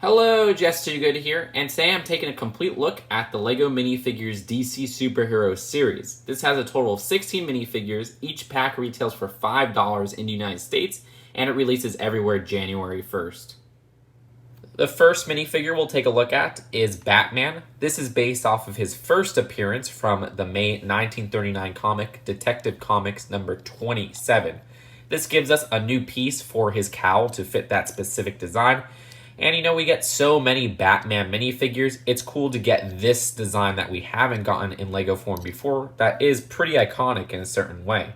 Hello, Jess Too Good here, and today I'm taking a complete look at the LEGO Minifigures DC Superhero Series. This has a total of 16 minifigures. Each pack retails for $5 in the United States, and it releases everywhere January 1st. The first minifigure we'll take a look at is Batman. This is based off of his first appearance from the May 1939 comic, Detective Comics number 27. This gives us a new piece for his cowl to fit that specific design. And we get so many Batman minifigures, it's cool to get this design that we haven't gotten in LEGO form before that is pretty iconic in a certain way.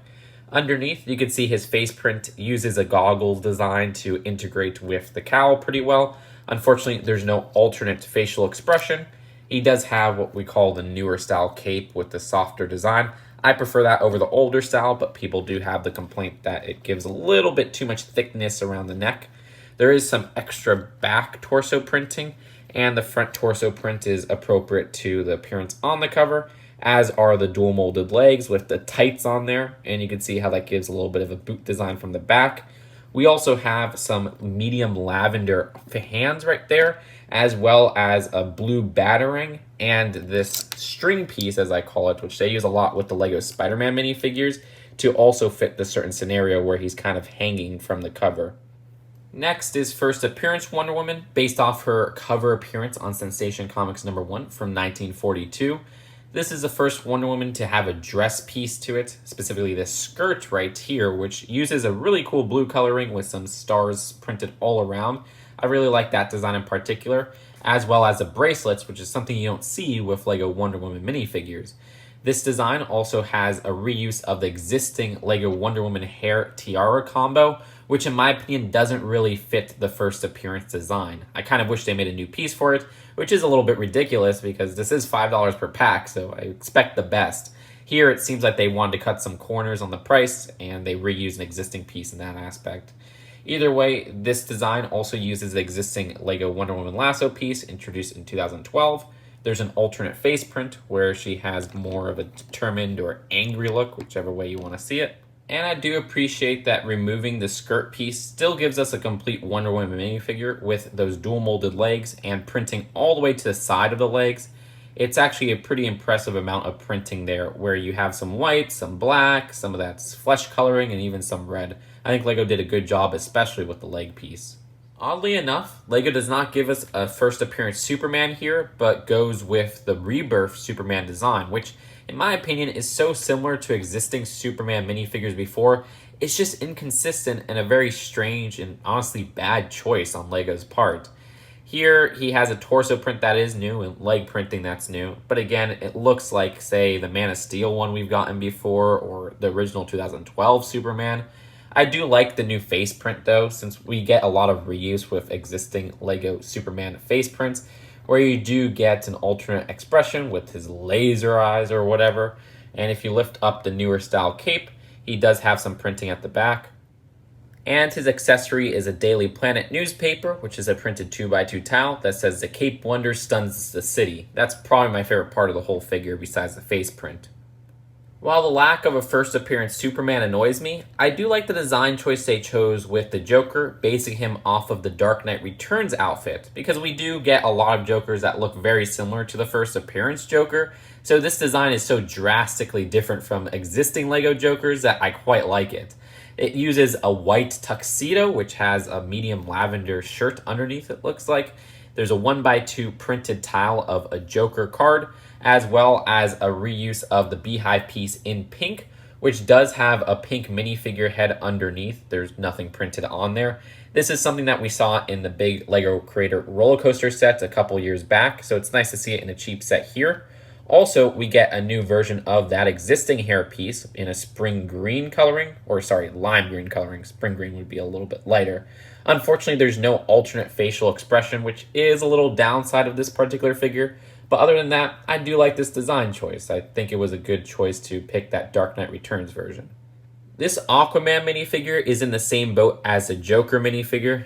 Underneath, you can see his face print uses a goggle design to integrate with the cowl pretty well. Unfortunately, there's no alternate facial expression. He does have what we call the newer style cape with the softer design. I prefer that over the older style, but people do have the complaint that it gives a little bit too much thickness around the neck. There is some extra back torso printing, and the front torso print is appropriate to the appearance on the cover, as are the dual molded legs with the tights on there, and you can see how that gives a little bit of a boot design from the back. We also have some medium lavender hands right there, as well as a blue batarang, and this string piece, as I call it, which they use a lot with the LEGO Spider-Man minifigures, to also fit the certain scenario where he's kind of hanging from the cover. Next is first appearance Wonder Woman, based off her cover appearance on Sensation Comics number 1 from 1942. This is the first Wonder Woman to have a dress piece to it, specifically this skirt right here, which uses a really cool blue coloring with some stars printed all around. I really like that design in particular, as well as the bracelets, which is something you don't see with LEGO Wonder Woman minifigures. This design also has a reuse of the existing LEGO Wonder Woman hair tiara combo, which in my opinion doesn't really fit the first appearance design. I kind of wish they made a new piece for it, which is a little bit ridiculous because this is $5 per pack, so I expect the best. Here it seems like they wanted to cut some corners on the price, and they reused an existing piece in that aspect. Either way, this design also uses the existing LEGO Wonder Woman lasso piece introduced in 2012. There's an alternate face print where she has more of a determined or angry look, whichever way you want to see it. And I do appreciate that removing the skirt piece still gives us a complete Wonder Woman minifigure with those dual molded legs and printing all the way to the side of the legs. It's actually a pretty impressive amount of printing there, where you have some white, some black, some of that's flesh coloring, and even some red. I think LEGO did a good job, especially with the leg piece. Oddly enough, LEGO does not give us a first appearance Superman here, but goes with the Rebirth Superman design, which in my opinion is so similar to existing Superman minifigures before. It's just inconsistent and a very strange and honestly bad choice on LEGO's part. Here he has a torso print that is new and leg printing that's new, but again it looks like, say, the Man of Steel one we've gotten before or the original 2012 Superman. I do like the new face print though, since we get a lot of reuse with existing LEGO Superman face prints, where you do get an alternate expression with his laser eyes or whatever. And if you lift up the newer style cape, he does have some printing at the back. And his accessory is a Daily Planet newspaper, which is a printed 2x2 towel that says "The Cape Wonder stuns the city." That's probably my favorite part of the whole figure besides the face print. While the lack of a first appearance Superman annoys me, I do like the design choice they chose with the Joker, basing him off of the Dark Knight Returns outfit, because we do get a lot of Jokers that look very similar to the first appearance Joker, so this design is so drastically different from existing LEGO Jokers that I quite like it. It uses a white tuxedo, which has a medium lavender shirt underneath, it looks like. There's a 1x2 printed tile of a Joker card, as well as a reuse of the beehive piece in pink, which does have a pink minifigure head underneath. There's nothing printed on there. This is something that we saw in the big LEGO Creator roller coaster set a couple years back, so it's nice to see it in a cheap set here. Also, we get a new version of that existing hair piece in a spring green coloring, lime green coloring. Spring green would be a little bit lighter. Unfortunately, there's no alternate facial expression, which is a little downside of this particular figure. But other than that, I do like this design choice. I think it was a good choice to pick that Dark Knight Returns version. This Aquaman minifigure is in the same boat as the Joker minifigure.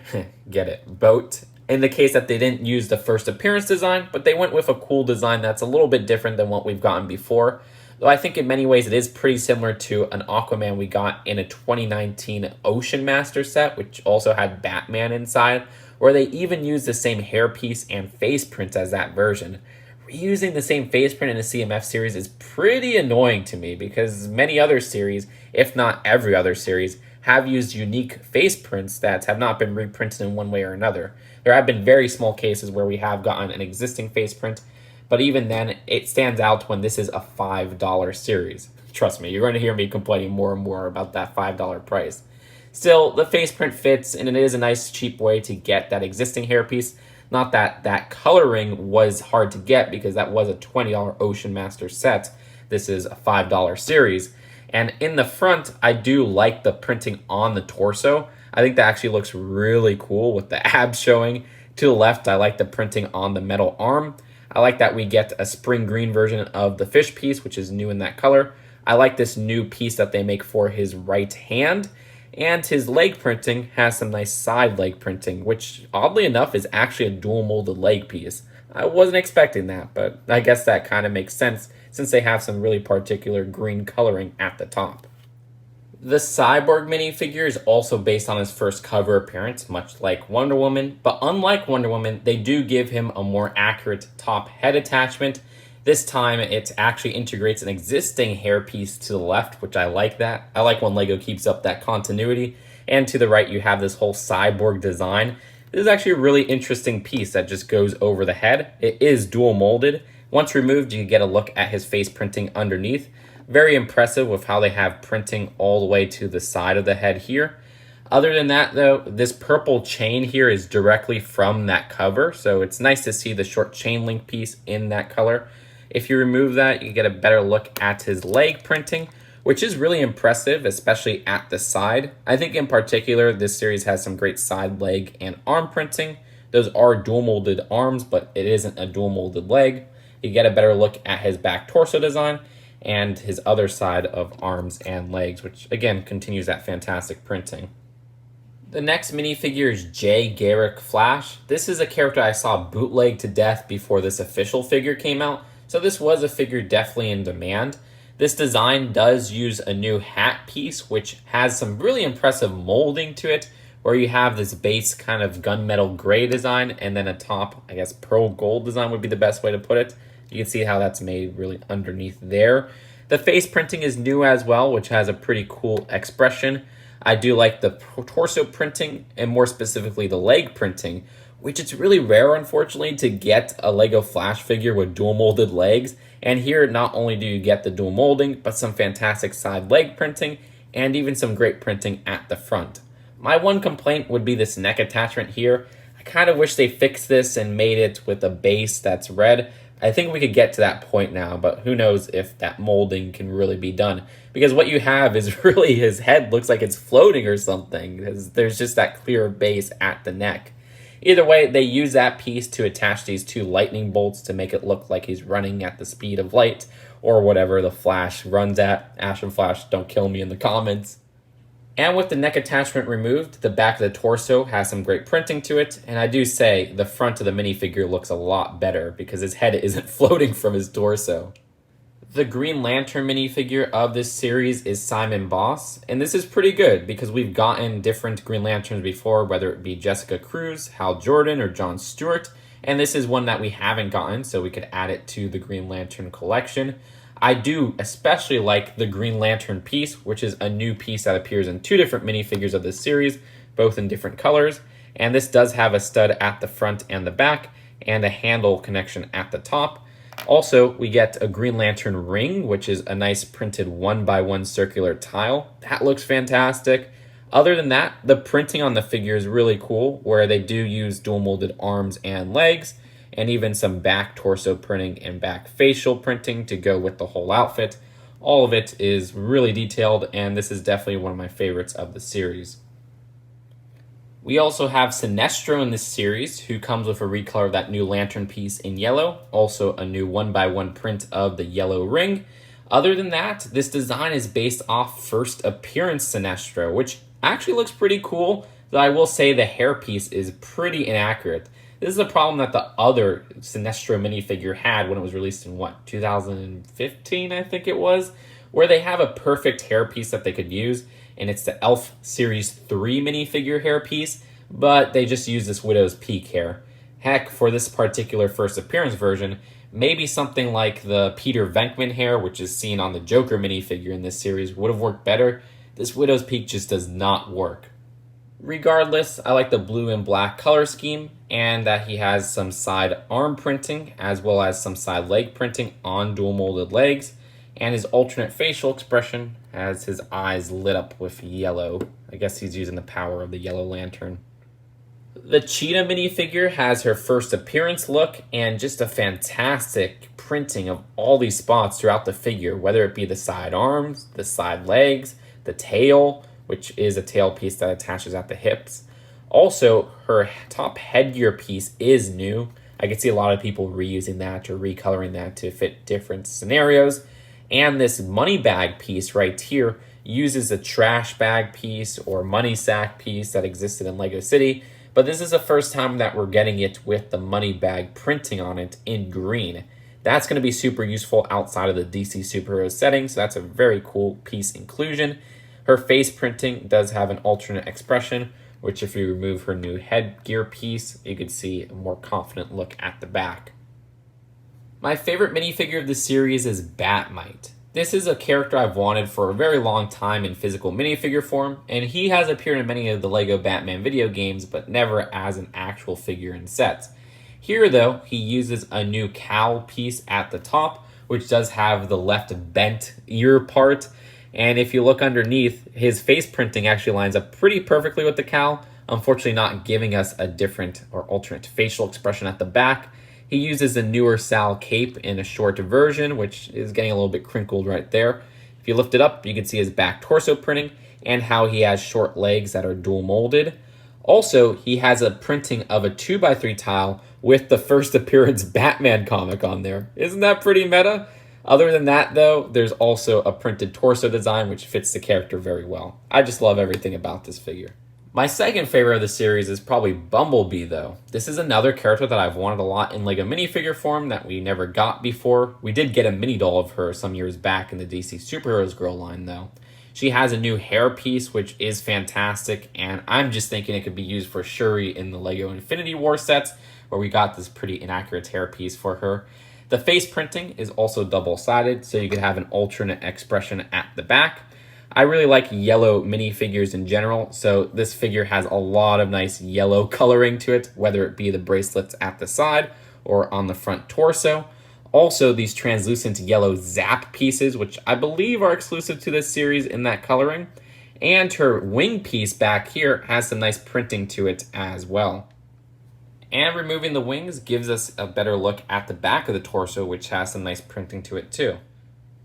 Get it, boat. In the case that they didn't use the first appearance design, but they went with a cool design that's a little bit different than what we've gotten before. Though I think in many ways it is pretty similar to an Aquaman we got in a 2019 Ocean Master set, which also had Batman inside, where they even use the same hairpiece and face print as that version. Reusing the same face print in a CMF series is pretty annoying to me because many other series, if not every other series, have used unique face prints that have not been reprinted in one way or another. There have been very small cases where we have gotten an existing face print, but even then, it stands out when this is a $5 series. Trust me, you're going to hear me complaining more and more about that $5 price. Still, the face print fits, and it is a nice, cheap way to get that existing hairpiece. Not that that coloring was hard to get because that was a $20 Ocean Master set. This is a $5 series. And in the front, I do like the printing on the torso. I think that actually looks really cool with the abs showing. To the left, I like the printing on the metal arm. I like that we get a spring green version of the fish piece, which is new in that color. I like this new piece that they make for his right hand. And his leg printing has some nice side leg printing, which oddly enough is actually a dual molded leg piece. I wasn't expecting that, but I guess that kind of makes sense since they have some really particular green coloring at the top. The Cyborg minifigure is also based on his first cover appearance, much like Wonder Woman, but unlike Wonder Woman, they do give him a more accurate top head attachment. This time, it actually integrates an existing hairpiece to the left, which I like that. I like when LEGO keeps up that continuity. And to the right, you have this whole cyborg design. This is actually a really interesting piece that just goes over the head. It is dual molded. Once removed, you get a look at his face printing underneath. Very impressive with how they have printing all the way to the side of the head here. Other than that, though, this purple chain here is directly from that cover. So it's nice to see the short chain link piece in that color. If you remove that, you get a better look at his leg printing, which is really impressive, especially at the side. I think in particular, this series has some great side leg and arm printing. Those are dual molded arms, but it isn't a dual molded leg. You get a better look at his back torso design and his other side of arms and legs, which again continues that fantastic printing. The next minifigure is Jay Garrick Flash. This is a character I saw bootleg to death before this official figure came out. So this was a figure definitely in demand. This design does use a new hat piece, which has some really impressive molding to it, where you have this base kind of gunmetal gray design, and then a top, I guess, pearl gold design would be the best way to put it. You can see how that's made really underneath there. The face printing is new as well, which has a pretty cool expression. I do like the torso printing, and more specifically the leg printing, which it's really rare, unfortunately, to get a LEGO Flash figure with dual molded legs. And here, not only do you get the dual molding, but some fantastic side leg printing, and even some great printing at the front. My one complaint would be this neck attachment here. I kind of wish they fixed this and made it with a base that's red. I think we could get to that point now, but who knows if that molding can really be done. Because what you have is really his head looks like it's floating or something. There's just that clear base at the neck. Either way, they use that piece to attach these two lightning bolts to make it look like he's running at the speed of light, or whatever the Flash runs at. Ash and Flash, don't kill me in the comments. And with the neck attachment removed, the back of the torso has some great printing to it, and I do say the front of the minifigure looks a lot better because his head isn't floating from his torso. The Green Lantern minifigure of this series is Simon Boss, and this is pretty good because we've gotten different Green Lanterns before, whether it be Jessica Cruz, Hal Jordan, or John Stewart, and this is one that we haven't gotten, so we could add it to the Green Lantern collection. I do especially like the Green Lantern piece, which is a new piece that appears in two different minifigures of this series, both in different colors, and this does have a stud at the front and the back, and a handle connection at the top. Also, we get a Green Lantern ring, which is a nice printed 1x1 circular tile. That looks fantastic. Other than that, the printing on the figure is really cool, where they do use dual molded arms and legs, and even some back torso printing and back facial printing to go with the whole outfit. All of it is really detailed, and this is definitely one of my favorites of the series. We also have Sinestro in this series, who comes with a recolor of that new lantern piece in yellow, also a new 1x1 print of the yellow ring. Other than that, this design is based off first appearance Sinestro, which actually looks pretty cool, though I will say the hairpiece is pretty inaccurate. This is a problem that the other Sinestro minifigure had when it was released in, 2015, I think it was, where they have a perfect hairpiece that they could use, and it's the Elf Series 3 minifigure hairpiece, but they just use this widow's peak hair. Heck, for this particular first appearance version, maybe something like the Peter Venkman hair, which is seen on the Joker minifigure in this series, would have worked better. This widow's peak just does not work. Regardless, I like the blue and black color scheme, and that he has some side arm printing as well as some side leg printing on dual molded legs, and his alternate facial expression has his eyes lit up with yellow. I guess he's using the power of the yellow lantern. The Cheetah minifigure has her first appearance look and just a fantastic printing of all these spots throughout the figure, whether it be the side arms, the side legs, the tail, which is a tail piece that attaches at the hips. Also, her top headgear piece is new. I can see a lot of people reusing that or recoloring that to fit different scenarios. And this money bag piece right here uses a trash bag piece or money sack piece that existed in Lego City. But this is the first time that we're getting it with the money bag printing on it in green. That's going to be super useful outside of the DC Superhero setting, so that's a very cool piece inclusion. Her face printing does have an alternate expression, which if you remove her new headgear piece, you could see a more confident look at the back. My favorite minifigure of the series is Bat-Mite. This is a character I've wanted for a very long time in physical minifigure form, and he has appeared in many of the LEGO Batman video games, but never as an actual figure in sets. Here, though, he uses a new cowl piece at the top, which does have the left bent ear part, and if you look underneath, his face printing actually lines up pretty perfectly with the cowl, unfortunately not giving us a different or alternate facial expression at the back. He uses a newer Sal cape in a short version, which is getting a little bit crinkled right there. If you lift it up, you can see his back torso printing and how he has short legs that are dual molded. Also, he has a printing of a 2x3 tile with the first appearance Batman comic on there. Isn't that pretty meta? Other than that, though, there's also a printed torso design which fits the character very well. I just love everything about this figure. My second favorite of the series is probably Bumblebee, though. This is another character that I've wanted a lot in LEGO minifigure form that we never got before. We did get a mini doll of her some years back in the DC Superheroes Girl line, though. She has a new hair piece, which is fantastic, and I'm just thinking it could be used for Shuri in the LEGO Infinity War sets, where we got this pretty inaccurate hair piece for her. The face printing is also double-sided, so you could have an alternate expression at the back. I really like yellow minifigures in general, so this figure has a lot of nice yellow coloring to it, whether it be the bracelets at the side or on the front torso. Also, these translucent yellow zap pieces, which I believe are exclusive to this series in that coloring. And her wing piece back here has some nice printing to it as well. And removing the wings gives us a better look at the back of the torso, which has some nice printing to it too.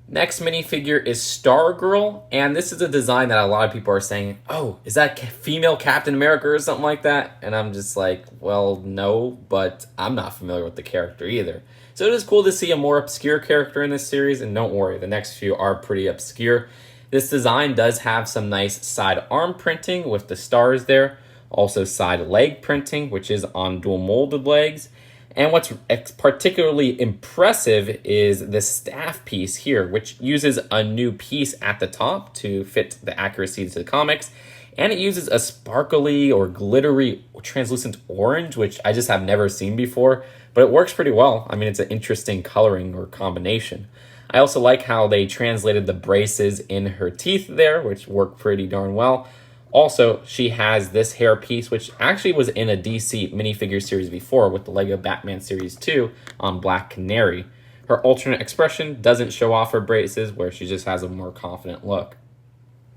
Next minifigure is Stargirl, and this is a design that a lot of people are saying, oh, is that female Captain America or something like that? And I'm just like, well, no, but I'm not familiar with the character either. So it is cool to see a more obscure character in this series, and don't worry, the next few are pretty obscure. This design does have some nice side arm printing with the stars there, also side leg printing, which is on dual molded legs. And what's particularly impressive is the staff piece here, which uses a new piece at the top to fit the accuracy to the comics. And it uses a sparkly or glittery translucent orange, which I just have never seen before, but it works pretty well. I mean, it's an interesting coloring or combination. I also like how they translated the braces in her teeth there, which work pretty darn well. Also, she has this hair piece, which actually was in a DC minifigure series before with the LEGO Batman Series 2 on Black Canary. Her alternate expression doesn't show off her braces, where she just has a more confident look.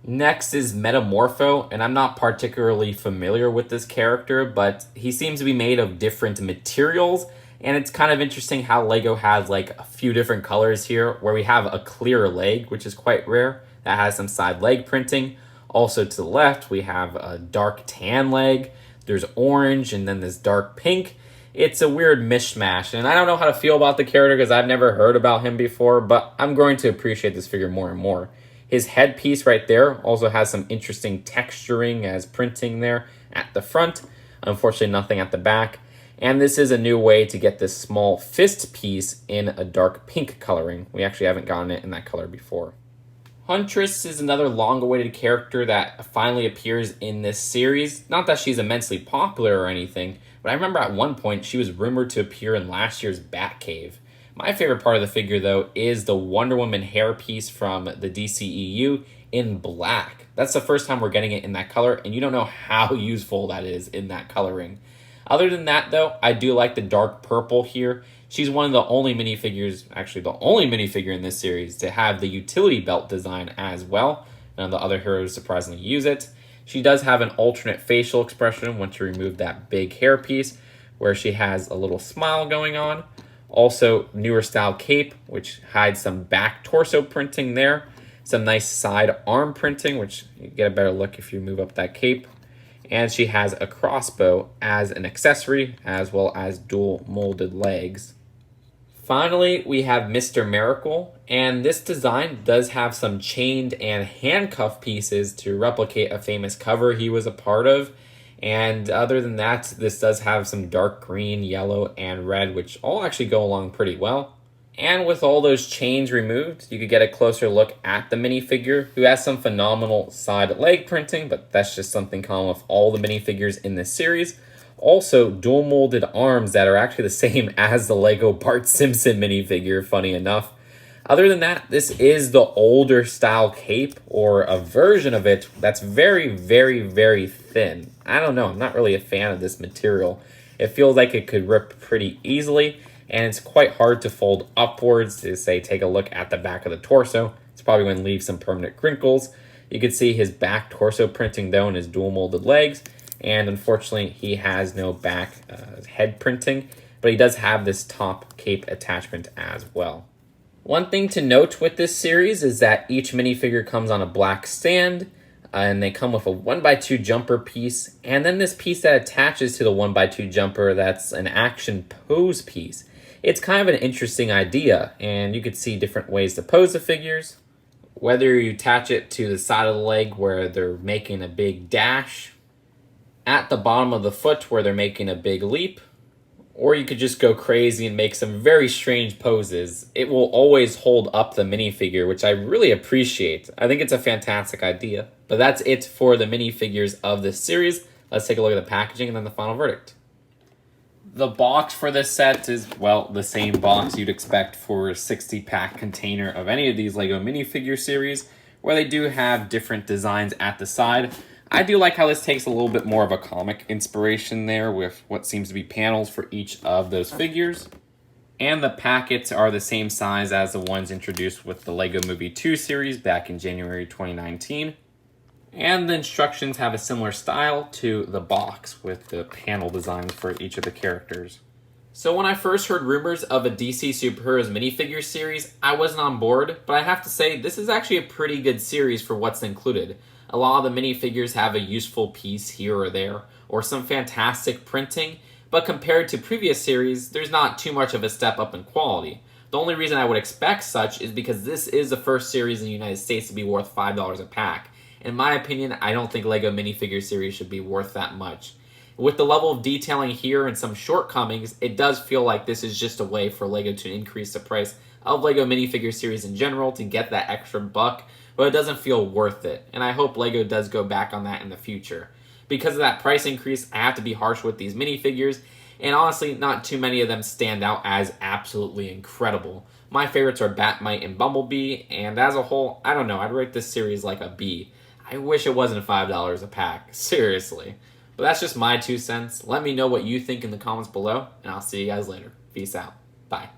Next is Metamorpho, and I'm not particularly familiar with this character, but he seems to be made of different materials, and it's kind of interesting how LEGO has like a few different colors here, where we have a clear leg, which is quite rare, that has some side leg printing. Also to the left, we have a dark tan leg, there's orange, and then this dark pink. It's a weird mishmash, and I don't know how to feel about the character because I've never heard about him before, but I'm going to appreciate this figure more and more. His headpiece right there also has some interesting texturing as printing there at the front. Unfortunately, nothing at the back. And this is a new way to get this small fist piece in a dark pink coloring. We actually haven't gotten it in that color before. Huntress is another long-awaited character that finally appears in this series. Not that she's immensely popular or anything, but I remember at one point she was rumored to appear in last year's Batcave. My favorite part of the figure, though, is the Wonder Woman hairpiece from the DCEU in black. That's the first time we're getting it in that color, and you don't know how useful that is in that coloring. Other than that, though, I do like the dark purple here. She's one of the only minifigures, actually the only minifigure in this series, to have the utility belt design as well. None of the other heroes surprisingly use it. She does have an alternate facial expression once you remove that big hairpiece, where she has a little smile going on. Also, newer style cape, which hides some back torso printing there. Some nice side arm printing, which you get a better look if you move up that cape. And she has a crossbow as an accessory, as well as dual molded legs. Finally, we have Mr. Miracle, and this design does have some chained and handcuff pieces to replicate a famous cover he was a part of. And other than that, this does have some dark green, yellow, and red, which all actually go along pretty well. And with all those chains removed, you could get a closer look at the minifigure, who has some phenomenal side leg printing, but that's just something common with all the minifigures in this series. Also, dual molded arms that are actually the same as the LEGO Bart Simpson minifigure, funny enough. Other than that, this is the older style cape, or a version of it that's very, very, very thin. I don't know, I'm not really a fan of this material. It feels like it could rip pretty easily, and it's quite hard to fold upwards to, say, take a look at the back of the torso. It's probably going to leave some permanent crinkles. You can see his back torso printing, though, and his dual molded legs. And unfortunately, he has no back head printing, but he does have this top cape attachment as well. One thing to note with this series is that each minifigure comes on a black stand, and they come with a 1x2 jumper piece, and then this piece that attaches to the 1x2 jumper that's an action pose piece. It's kind of an interesting idea, and you could see different ways to pose the figures. Whether you attach it to the side of the leg where they're making a big dash, at the bottom of the foot where they're making a big leap, or you could just go crazy and make some very strange poses. It will always hold up the minifigure, which I really appreciate. I think it's a fantastic idea. But that's it for the minifigures of this series. Let's take a look at the packaging and then the final verdict. The box for this set is, well, the same box you'd expect for a 60-pack container of any of these LEGO minifigure series, where they do have different designs at the side. I do like how this takes a little bit more of a comic inspiration there with what seems to be panels for each of those figures. And the packets are the same size as the ones introduced with the LEGO Movie 2 series back in January 2019. And the instructions have a similar style to the box with the panel designs for each of the characters. So when I first heard rumors of a DC Superheroes minifigure series, I wasn't on board, but I have to say this is actually a pretty good series for what's included. A lot of the minifigures have a useful piece here or there, or some fantastic printing, but compared to previous series, there's not too much of a step up in quality. The only reason I would expect such is because this is the first series in the United States to be worth $5 a pack. In my opinion, I don't think LEGO minifigure series should be worth that much. With the level of detailing here and some shortcomings, it does feel like this is just a way for LEGO to increase the price of LEGO minifigure series in general to get that extra buck, but it doesn't feel worth it, and I hope LEGO does go back on that in the future. Because of that price increase, I have to be harsh with these minifigures, and honestly, not too many of them stand out as absolutely incredible. My favorites are Bat-Mite and Bumblebee, and as a whole, I don't know, I'd rate this series like a B. I wish it wasn't $5 a pack, seriously. But that's just my 2 cents. Let me know what you think in the comments below, and I'll see you guys later. Peace out. Bye.